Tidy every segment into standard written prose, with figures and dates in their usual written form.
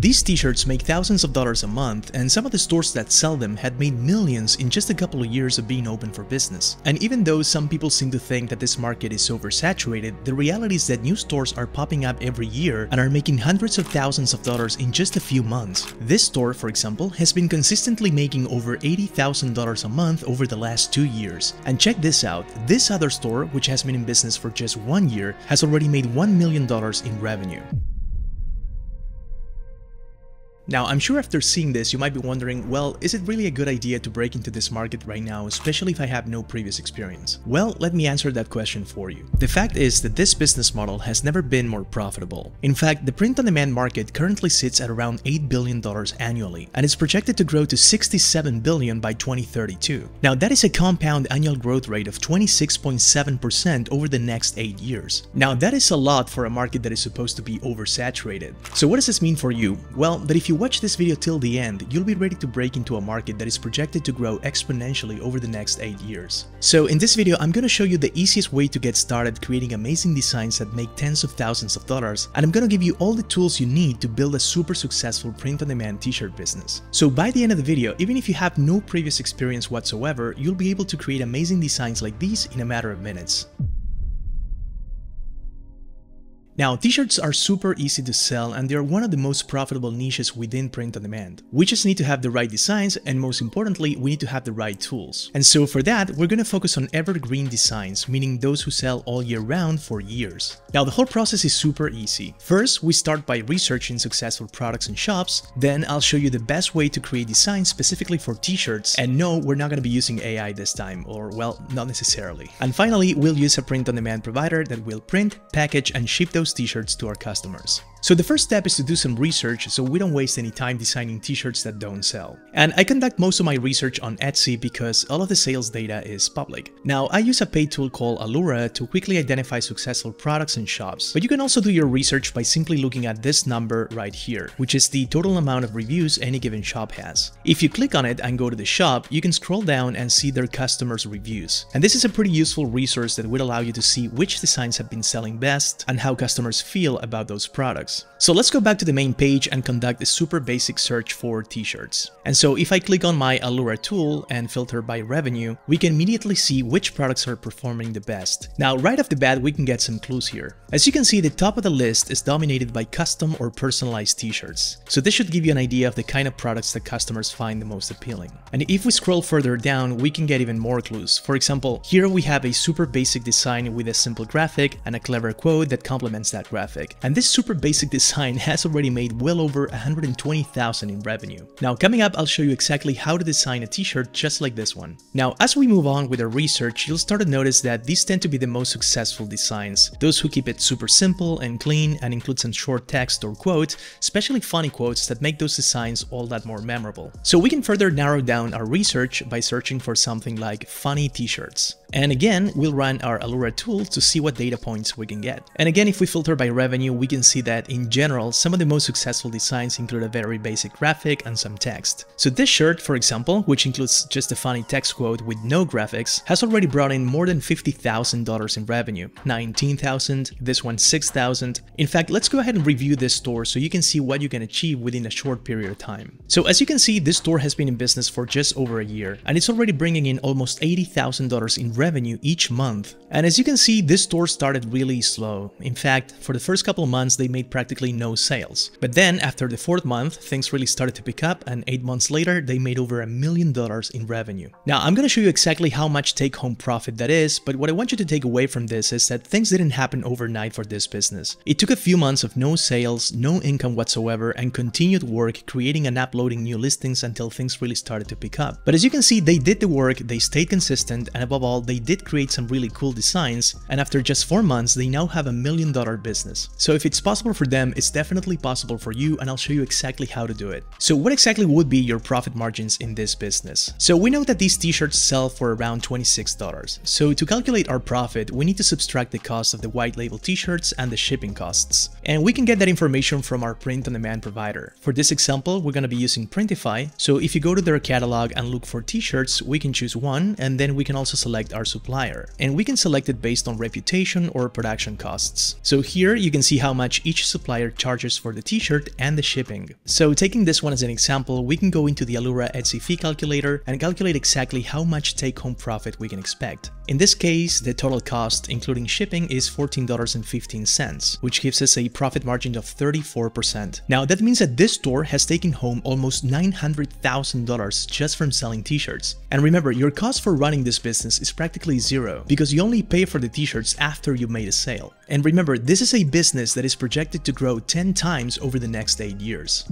These t-shirts make thousands of dollars a month, and some of the stores that sell them had made millions in just a couple of years of being open for business. And even though some people seem to think that this market is oversaturated, the reality is that new stores are popping up every year and are making hundreds of thousands of dollars in just a few months. This store, for example, has been consistently making over $80,000 a month over the last 2 years. And check this out, this other store, which has been in business for just 1 year, has already made $1 million in revenue. Now, I'm sure after seeing this, you might be wondering, well, is it really a good idea to break into this market right now, especially if I have no previous experience? Well, let me answer that question for you. The fact is that this business model has never been more profitable. In fact, the print-on-demand market currently sits at around $8 billion annually, and is projected to grow to $67 billion by 2032. Now, that is a compound annual growth rate of 26.7% over the next 8 years. Now, that is a lot for a market that is supposed to be oversaturated. So what does this mean for you? Well, that if you watch this video till the end, you'll be ready to break into a market that is projected to grow exponentially over the next 8 years. So in this video, I'm going to show you the easiest way to get started creating amazing designs that make tens of thousands of dollars, and I'm going to give you all the tools you need to build a super successful print-on-demand t-shirt business. So by the end of the video, even if you have no previous experience whatsoever, you'll be able to create amazing designs like these in a matter of minutes. Now, t-shirts are super easy to sell, and they are one of the most profitable niches within print-on-demand. We just need to have the right designs, and most importantly, we need to have the right tools. And so for that, we're going to focus on evergreen designs, meaning those who sell all year round for years. Now, the whole process is super easy. First, we start by researching successful products and shops. Then I'll show you the best way to create designs specifically for t-shirts. And no, we're not going to be using AI this time, or well, not necessarily. And finally, we'll use a print-on-demand provider that will print, package, and ship those t-shirts to our customers. So the first step is to do some research so we don't waste any time designing t-shirts that don't sell. And I conduct most of my research on Etsy because all of the sales data is public. Now, I use a paid tool called Allura to quickly identify successful products and shops. But you can also do your research by simply looking at this number right here, which is the total amount of reviews any given shop has. If you click on it and go to the shop, you can scroll down and see their customers' reviews. And this is a pretty useful resource that would allow you to see which designs have been selling best and how customers feel about those products. So let's go back to the main page and conduct a super basic search for t-shirts. And so if I click on my Allura tool and filter by revenue, we can immediately see which products are performing the best. Now, right off the bat, we can get some clues here. As you can see, the top of the list is dominated by custom or personalized t-shirts. So this should give you an idea of the kind of products that customers find the most appealing. And if we scroll further down, we can get even more clues. For example, here we have a super basic design with a simple graphic and a clever quote that complements that graphic. And this super basic design has already made well over $120,000 in revenue. Now, coming up, I'll show you exactly how to design a t-shirt just like this one. Now, as we move on with our research, you'll start to notice that these tend to be the most successful designs. Those who keep it super simple and clean and include some short text or quotes, especially funny quotes that make those designs all that more memorable. So we can further narrow down our research by searching for something like funny t-shirts. And again, we'll run our Allura tool to see what data points we can get. And again, if we filter by revenue, we can see that in general, some of the most successful designs include a very basic graphic and some text. So this shirt, for example, which includes just a funny text quote with no graphics, has already brought in more than $50,000 in revenue. $19,000, this one $6,000. In fact, let's go ahead and review this store so you can see what you can achieve within a short period of time. So as you can see, this store has been in business for just over a year, and it's already bringing in almost $80,000 in revenue each month. And as you can see, this store started really slow. In fact, for the first couple of months, they made practically no sales. But then after the 4th month, things really started to pick up, and 8 months later, they made over $1 million in revenue. Now, I'm going to show you exactly how much take-home profit that is, but what I want you to take away from this is that things didn't happen overnight for this business. It took a few months of no sales, no income whatsoever, and continued work creating and uploading new listings until things really started to pick up. But as you can see, they did the work, they stayed consistent, and above all, they did create some really cool designs, and after just 4 months, they now have $1 million business. So if it's possible for them, it's definitely possible for you, and I'll show you exactly how to do it. So what exactly would be your profit margins in this business? So we know that these t-shirts sell for around $26. So to calculate our profit, we need to subtract the cost of the white label t-shirts and the shipping costs. And we can get that information from our print-on-demand provider. For this example, we're going to be using Printify. So if you go to their catalog and look for t-shirts, we can choose one, and then we can also select our supplier. And we can select it based on reputation or production costs. So here you can see how much each supplier charges for the t-shirt and the shipping. So taking this one as an example, we can go into the Alura Etsy fee calculator and calculate exactly how much take-home profit we can expect. In this case, the total cost, including shipping, is $14.15, which gives us a profit margin of 34%. Now, that means that this store has taken home almost $900,000 just from selling t-shirts. And remember, your cost for running this business is practically zero, because you only pay for the t-shirts after you made a sale. And remember, this is a business that is projected to grow 10 times over the next 8 years.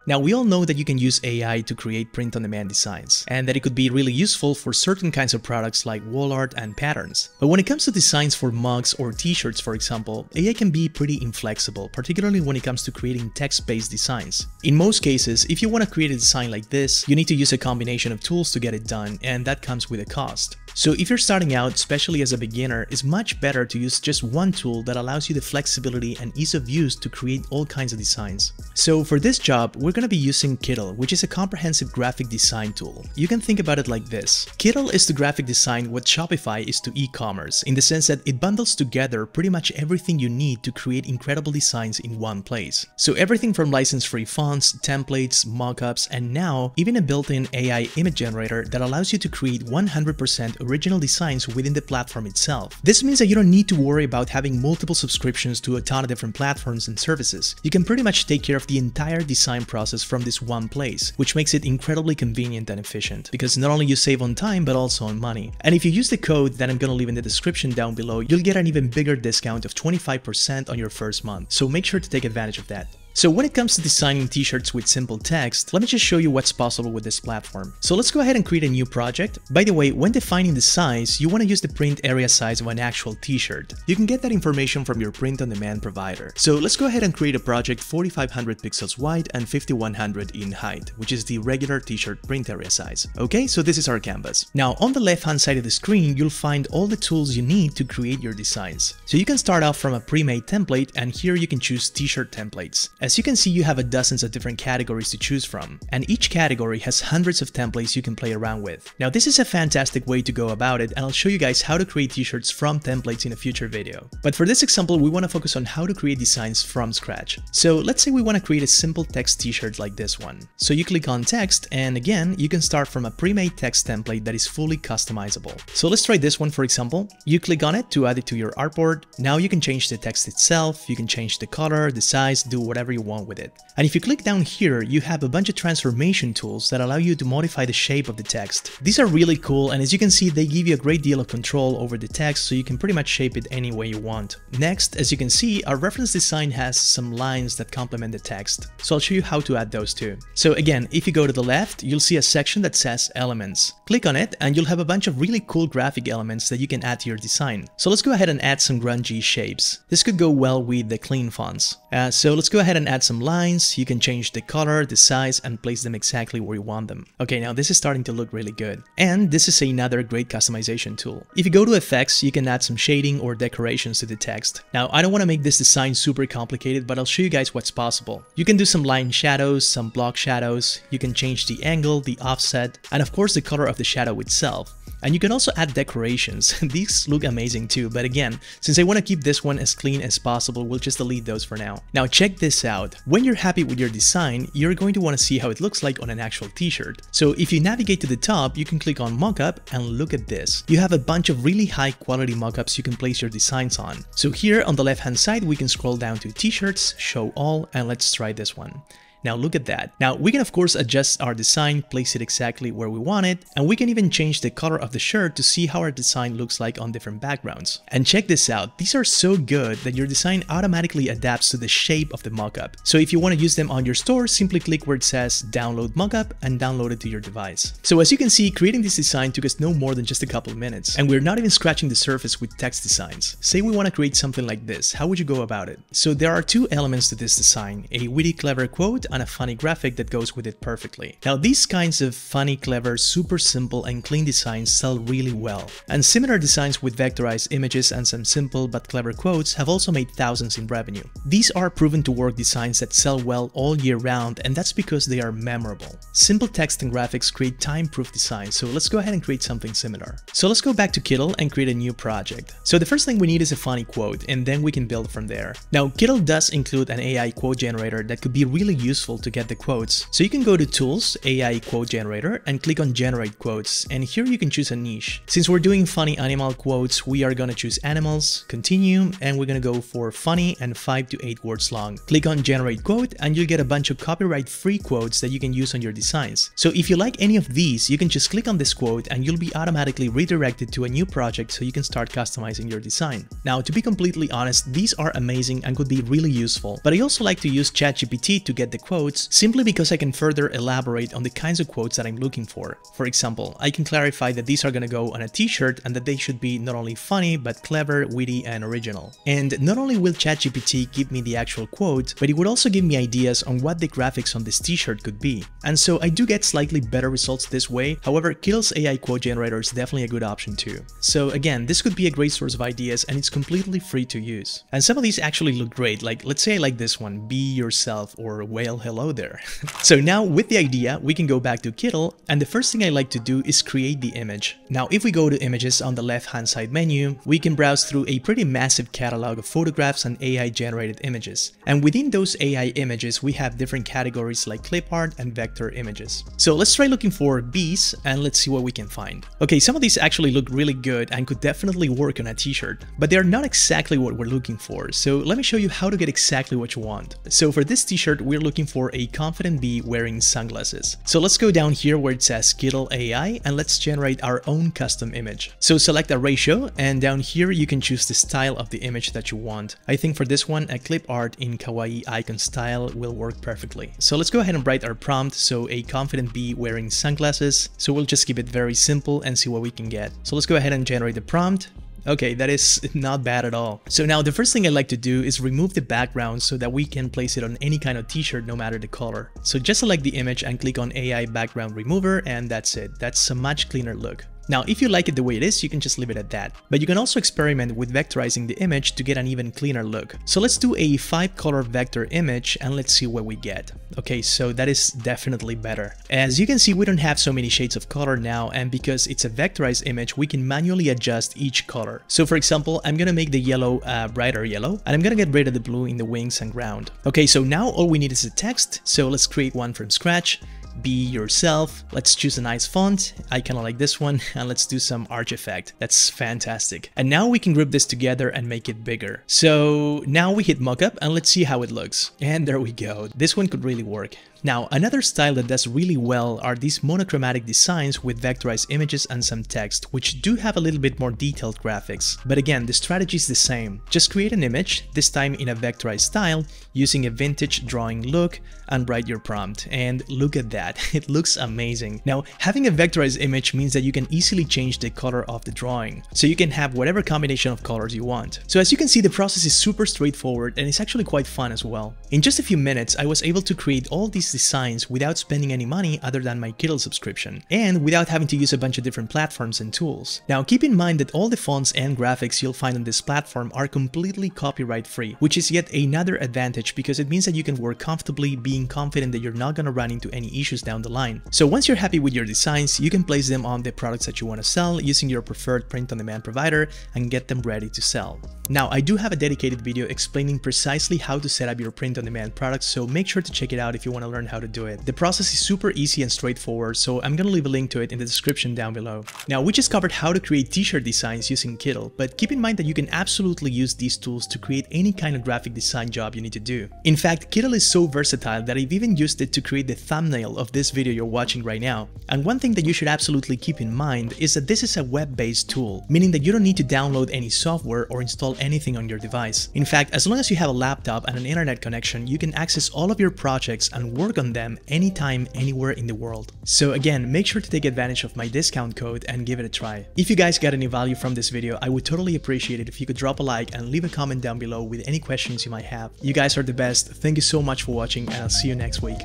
Now, we all know that you can use AI to create print-on-demand designs, and that it could be really useful for certain kinds of products like wall art and patterns. But when it comes to designs for mugs or t-shirts, for example, AI can be pretty inflexible, particularly when it comes to creating text-based designs. In most cases, if you want to create a design like this, you need to use a combination of tools to get it done, and that comes with a cost. So if you're starting out, especially as a beginner, it's much better to use just one tool that allows you the flexibility and ease of use to create all kinds of designs. So for this job, we're going to be using Kittl, which is a comprehensive graphic design tool. You can think about it like this. Kittl is to graphic design what Shopify is to e-commerce, in the sense that it bundles together pretty much everything you need to create incredible designs in one place. So everything from license-free fonts, templates, mockups, and now even a built-in AI image generator that allows you to create 100% original designs within the platform itself. This means that you don't need to worry about having multiple subscriptions to a ton of different platforms and services. You can pretty much take care of the entire design process from this one place, which makes it incredibly convenient and efficient, because not only you save on time but also on money. And if you use the code that I'm gonna leave in the description down below, you'll get an even bigger discount of 25% on your first month, so make sure to take advantage of that. So when it comes to designing t-shirts with simple text, let me just show you what's possible with this platform. So let's go ahead and create a new project. By the way, when defining the size, you want to use the print area size of an actual t-shirt. You can get that information from your print-on-demand provider. So let's go ahead and create a project 4500 pixels wide and 5100 in height, which is the regular t-shirt print area size. Okay, so this is our canvas. Now on the left-hand side of the screen, you'll find all the tools you need to create your designs. So you can start off from a pre-made template, and here you can choose t-shirt templates. As you can see, you have dozens of different categories to choose from, and each category has hundreds of templates you can play around with. Now this is a fantastic way to go about it, and I'll show you guys how to create t-shirts from templates in a future video. But for this example, we want to focus on how to create designs from scratch. So let's say we want to create a simple text t-shirt like this one. So you click on text, and again, you can start from a pre-made text template that is fully customizable. So let's try this one for example. You click on it to add it to your artboard. Now you can change the text itself, you can change the color, the size, do whatever you want with it. And if you click down here, you have a bunch of transformation tools that allow you to modify the shape of the text. These are really cool, and as you can see, they give you a great deal of control over the text, so you can pretty much shape it any way you want. Next, as you can see, our reference design has some lines that complement the text, so I'll show you how to add those too. So again, if you go to the left, you'll see a section that says elements. Click on it and you'll have a bunch of really cool graphic elements that you can add to your design. So let's go ahead and add some grungy shapes. This could go well with the clean fonts. So let's go ahead and add some lines. You can change the color, the size, and place them exactly where you want them. Okay, now this is starting to look really good. And this is another great customization tool. If you go to effects, you can add some shading or decorations to the text. Now, I don't want to make this design super complicated, but I'll show you guys what's possible. You can do some line shadows, some block shadows, you can change the angle, the offset, and of course the color of the shadow itself. And you can also add decorations. These look amazing too, but again, since I want to keep this one as clean as possible, we'll just delete those for now. Now check this out. When you're happy with your design, you're going to want to see how it looks like on an actual t-shirt. So if you navigate to the top, you can click on mockup and look at this. You have a bunch of really high quality mockups you can place your designs on. So here on the left hand side, we can scroll down to t-shirts, show all, and let's try this one. Now look at that. Now we can of course adjust our design, place it exactly where we want it, and we can even change the color of the shirt to see how our design looks like on different backgrounds. And check this out, these are so good that your design automatically adapts to the shape of the mockup. So if you want to use them on your store, simply click where it says download mockup and download it to your device. So as you can see, creating this design took us no more than just a couple of minutes, and we're not even scratching the surface with text designs. Say we want to create something like this, how would you go about it? So there are two elements to this design, a witty clever quote and a funny graphic that goes with it perfectly. Now these kinds of funny, clever, super simple and clean designs sell really well. And similar designs with vectorized images and some simple but clever quotes have also made thousands in revenue. These are proven to work designs that sell well all year round, and that's because they are memorable. Simple text and graphics create time-proof designs, so let's go ahead and create something similar. So let's go back to Kittl and create a new project. So the first thing we need is a funny quote, and then we can build from there. Now Kittl does include an AI quote generator that could be really useful to get the quotes. So you can go to Tools, AI Quote Generator, and click on Generate Quotes, and here you can choose a niche. Since we're doing funny animal quotes, we are gonna choose animals, continue, and we're gonna go for funny and 5 to 8 words long. Click on Generate Quote and you'll get a bunch of copyright-free quotes that you can use on your designs. So if you like any of these, you can just click on this quote and you'll be automatically redirected to a new project so you can start customizing your design. Now, to be completely honest, these are amazing and could be really useful, but I also like to use ChatGPT to get the quotes simply because I can further elaborate on the kinds of quotes that I'm looking for. For example, I can clarify that these are gonna go on a t-shirt and that they should be not only funny, but clever, witty, and original. And not only will ChatGPT give me the actual quote, but it would also give me ideas on what the graphics on this t-shirt could be. And so I do get slightly better results this way. However, Kittl's AI quote generator is definitely a good option too. So again, this could be a great source of ideas and it's completely free to use. And some of these actually look great, like let's say I like this one, be yourself, or well, hello there. So now with the idea, we can go back to Kittl, and the first thing I like to do is create the image. Now if we go to images on the left hand side menu, we can browse through a pretty massive catalog of photographs and AI generated images. And within those AI images, we have different categories like clip art and vector images. So let's try looking for bees and let's see what we can find. Okay, some of these actually look really good and could definitely work on a t-shirt, but they're not exactly what we're looking for. So let me show you how to get exactly what you want. So for this t-shirt, we're looking for a confident bee wearing sunglasses. So let's go down here where it says Kittl AI and let's generate our own custom image. So select a ratio and down here you can choose the style of the image that you want. I think for this one, a clip art in kawaii icon style will work perfectly. So let's go ahead and write our prompt. So a confident bee wearing sunglasses. So we'll just keep it very simple and see what we can get. So let's go ahead and generate the prompt. Okay, that is not bad at all. So now the first thing I like to do is remove the background so that we can place it on any kind of t-shirt no matter the color. So just select the image and click on AI background remover and that's it. That's a much cleaner look. Now, if you like it the way it is, you can just leave it at that. But you can also experiment with vectorizing the image to get an even cleaner look. So let's do a 5-color vector image and let's see what we get. Okay, so that is definitely better. As you can see, we don't have so many shades of color now, and because it's a vectorized image, we can manually adjust each color. So for example, I'm gonna make the yellow brighter yellow, and I'm gonna get rid of the blue in the wings and ground. Okay, so now all we need is a text, so let's create one from scratch. Be yourself. Let's choose a nice font. I kind of like this one, and let's do some arch effect. That's fantastic. And now we can group this together and make it bigger. So now we hit mockup and let's see how it looks. And there we go. This one could really work. Now, another style that does really well are these monochromatic designs with vectorized images and some text, which do have a little bit more detailed graphics. But again, the strategy is the same. Just create an image, this time in a vectorized style, using a vintage drawing look, and write your prompt. And look at that, it looks amazing. Now, having a vectorized image means that you can easily change the color of the drawing, so you can have whatever combination of colors you want. So as you can see, the process is super straightforward and it's actually quite fun as well. In just a few minutes, I was able to create all these designs without spending any money other than my Kittl subscription, and without having to use a bunch of different platforms and tools. Now keep in mind that all the fonts and graphics you'll find on this platform are completely copyright free, which is yet another advantage because it means that you can work comfortably, being confident that you're not going to run into any issues down the line. So once you're happy with your designs, you can place them on the products that you want to sell using your preferred print-on-demand provider and get them ready to sell. Now I do have a dedicated video explaining precisely how to set up your print-on-demand products, so make sure to check it out if you want to learn how to do it. The process is super easy and straightforward, so I'm gonna leave a link to it in the description down below. Now we just covered how to create t-shirt designs using Kittl, but keep in mind that you can absolutely use these tools to create any kind of graphic design job you need to do. In fact, Kittl is so versatile that I've even used it to create the thumbnail of this video you're watching right now. And one thing that you should absolutely keep in mind is that this is a web-based tool, meaning that you don't need to download any software or install anything on your device. In fact, as long as you have a laptop and an internet connection, you can access all of your projects and work work on them anytime, anywhere in the world. So again, make sure to take advantage of my discount code and give it a try. If you guys got any value from this video, I would totally appreciate it if you could drop a like and leave a comment down below with any questions you might have. You guys are the best. Thank you so much for watching, and I'll see you next week.